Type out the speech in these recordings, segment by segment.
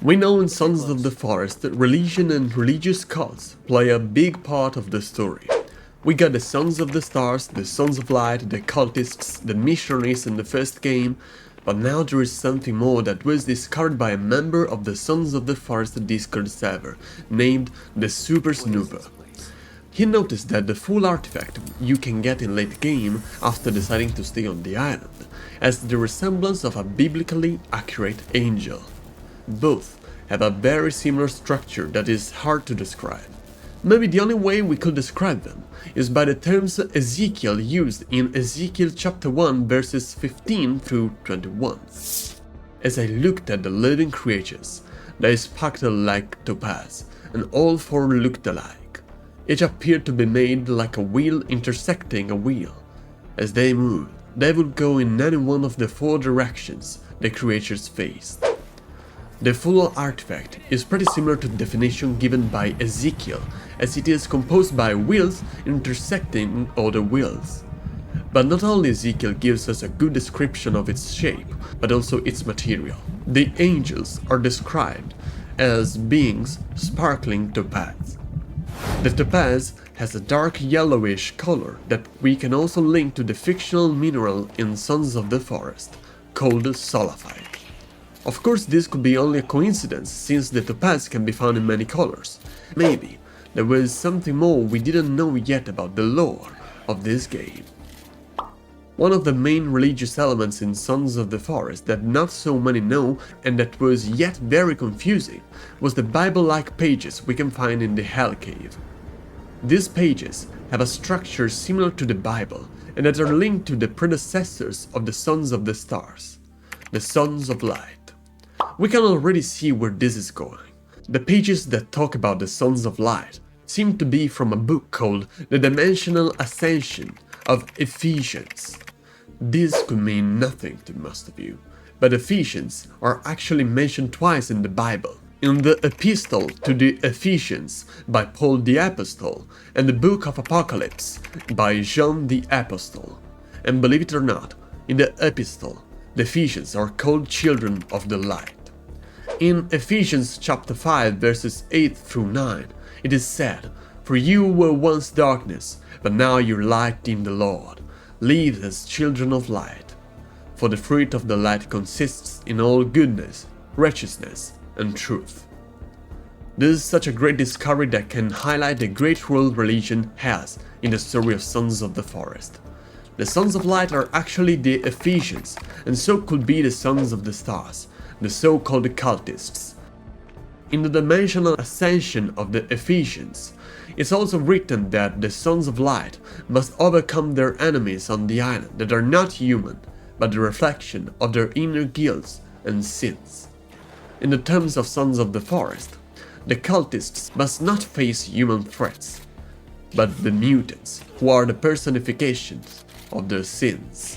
We know in Sons of the Forest that religion and religious cults play a big part of the story. We got the Sons of the Stars, the Sons of Light, the cultists, the missionaries in the first game, but now there is something more that was discovered by a member of the Sons of the Forest Discord server, named the Super Snooper. He noticed that the full artifact you can get in late game after deciding to stay on the island has the resemblance of a biblically accurate angel. Both have a very similar structure that is hard to describe. Maybe the only way we could describe them is by the terms Ezekiel used in Ezekiel chapter 1 verses 15 through 21. As I looked at the living creatures, they sparkled like topaz, and all four looked alike. Each appeared to be made like a wheel intersecting a wheel. As they moved, they would go in any one of the four directions the creatures faced. The full artifact is pretty similar to the definition given by Ezekiel, as it is composed by wheels intersecting other wheels. But not only Ezekiel gives us a good description of its shape, but also its material. The angels are described as beings sparkling topaz. The topaz has a dark yellowish color that we can also link to the fictional mineral in Sons of the Forest, called sulfite. Of course, this could be only a coincidence, since the topaz can be found in many colors. Maybe there was something more we didn't know yet about the lore of this game. One of the main religious elements in Sons of the Forest that not so many know and that was yet very confusing was the Bible-like pages we can find in the Hell Cave. These pages have a structure similar to the Bible and that are linked to the predecessors of the Sons of the Stars, the Sons of Light. We can already see where this is going. The pages that talk about the Sons of Light seem to be from a book called The Dimensional Ascension of Ephesians. This could mean nothing to most of you, but Ephesians are actually mentioned twice in the Bible. In the Epistle to the Ephesians by Paul the Apostle and the Book of Apocalypse by John the Apostle. And believe it or not, in the Epistle, the Ephesians are called children of the light. In Ephesians chapter 5 verses 8 through 9, it is said, "For you were once darkness, but now you're light in the Lord. Live as children of light. For the fruit of the light consists in all goodness, righteousness, and truth." This is such a great discovery that can highlight the great role religion has in the story of Sons of the Forest. The Sons of Light are actually the Ephesians, and so could be the Sons of the Stars, the so-called cultists. In the dimensional ascension of the Ephesians, it's also written that the Sons of Light must overcome their enemies on the island that are not human, but the reflection of their inner guilts and sins. In the terms of Sons of the Forest, the cultists must not face human threats, but the mutants, who are the personifications of their sins.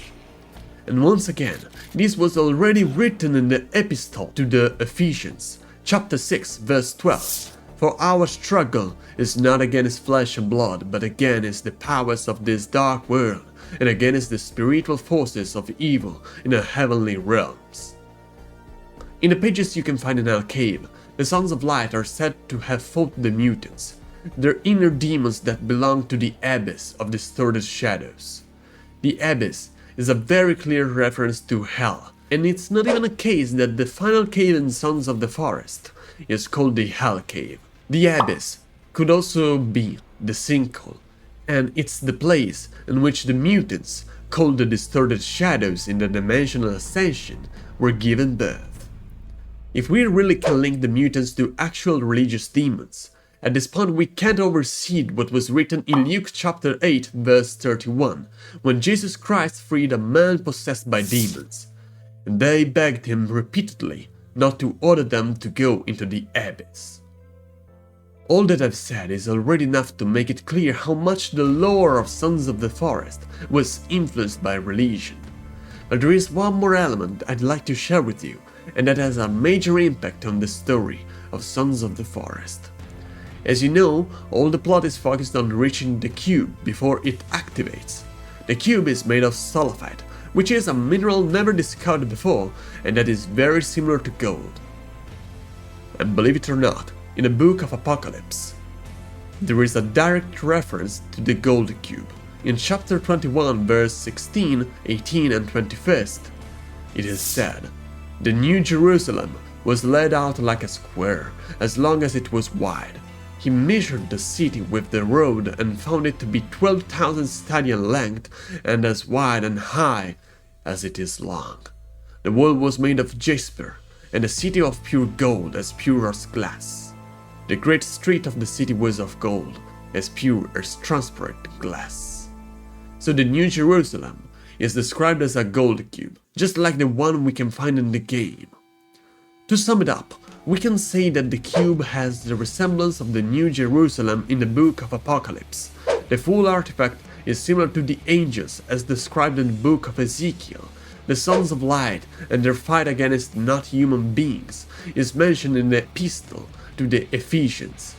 And once again, this was already written in the Epistle to the Ephesians, chapter 6, verse 12. "For our struggle is not against flesh and blood, but against the powers of this dark world, and against the spiritual forces of evil in the heavenly realms." In the pages you can find in Hell Cave, the Sons of Light are said to have fought the mutants, their inner demons that belong to the abyss of distorted shadows. The abyss is a very clear reference to hell, and it's not even a case that the final cave in Sons of the Forest is called the Hell Cave. The abyss could also be the sinkhole, and it's the place in which the mutants, called the distorted shadows in the dimensional ascension, were given birth. If we really can link the mutants to actual religious demons, at this point we can't oversee what was written in Luke chapter 8 verse 31, when Jesus Christ freed a man possessed by demons, and they begged him repeatedly not to order them to go into the abyss. All that I've said is already enough to make it clear how much the lore of Sons of the Forest was influenced by religion. But there is one more element I'd like to share with you, and that has a major impact on the story of Sons of the Forest. As you know, all the plot is focused on reaching the cube before it activates. The cube is made of sulfite, which is a mineral never discovered before and that is very similar to gold. And believe it or not, in the Book of Apocalypse, there is a direct reference to the Gold Cube. In chapter 21 verse 16, 18 and 21st, it is said, "The New Jerusalem was laid out like a square, as long as it was wide. He measured the city with the rod and found it to be 12,000 stadia in length and as wide and high as it is long. The wall was made of jasper, and the city of pure gold, as pure as glass. The great street of the city was of gold, as pure as transparent glass." So the New Jerusalem is described as a gold cube, just like the one we can find in the game. To sum it up, we can say that the cube has the resemblance of the New Jerusalem in the Book of Apocalypse. The full artifact is similar to the angels as described in the Book of Ezekiel. The sons of light and their fight against not human beings is mentioned in the epistle to the Ephesians,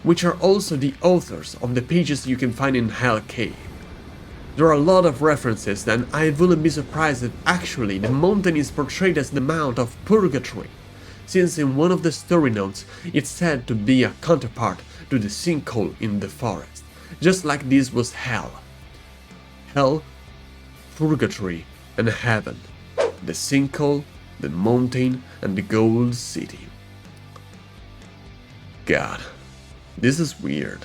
which are also the authors of the pages you can find in Hell Cave. There are a lot of references, and I wouldn't be surprised if actually the mountain is portrayed as the Mount of Purgatory, since in one of the story notes it's said to be a counterpart to the sinkhole in the forest, just like this was hell. Hell, Purgatory, and heaven, the sinkhole, the mountain, and the gold city. God, this is weird.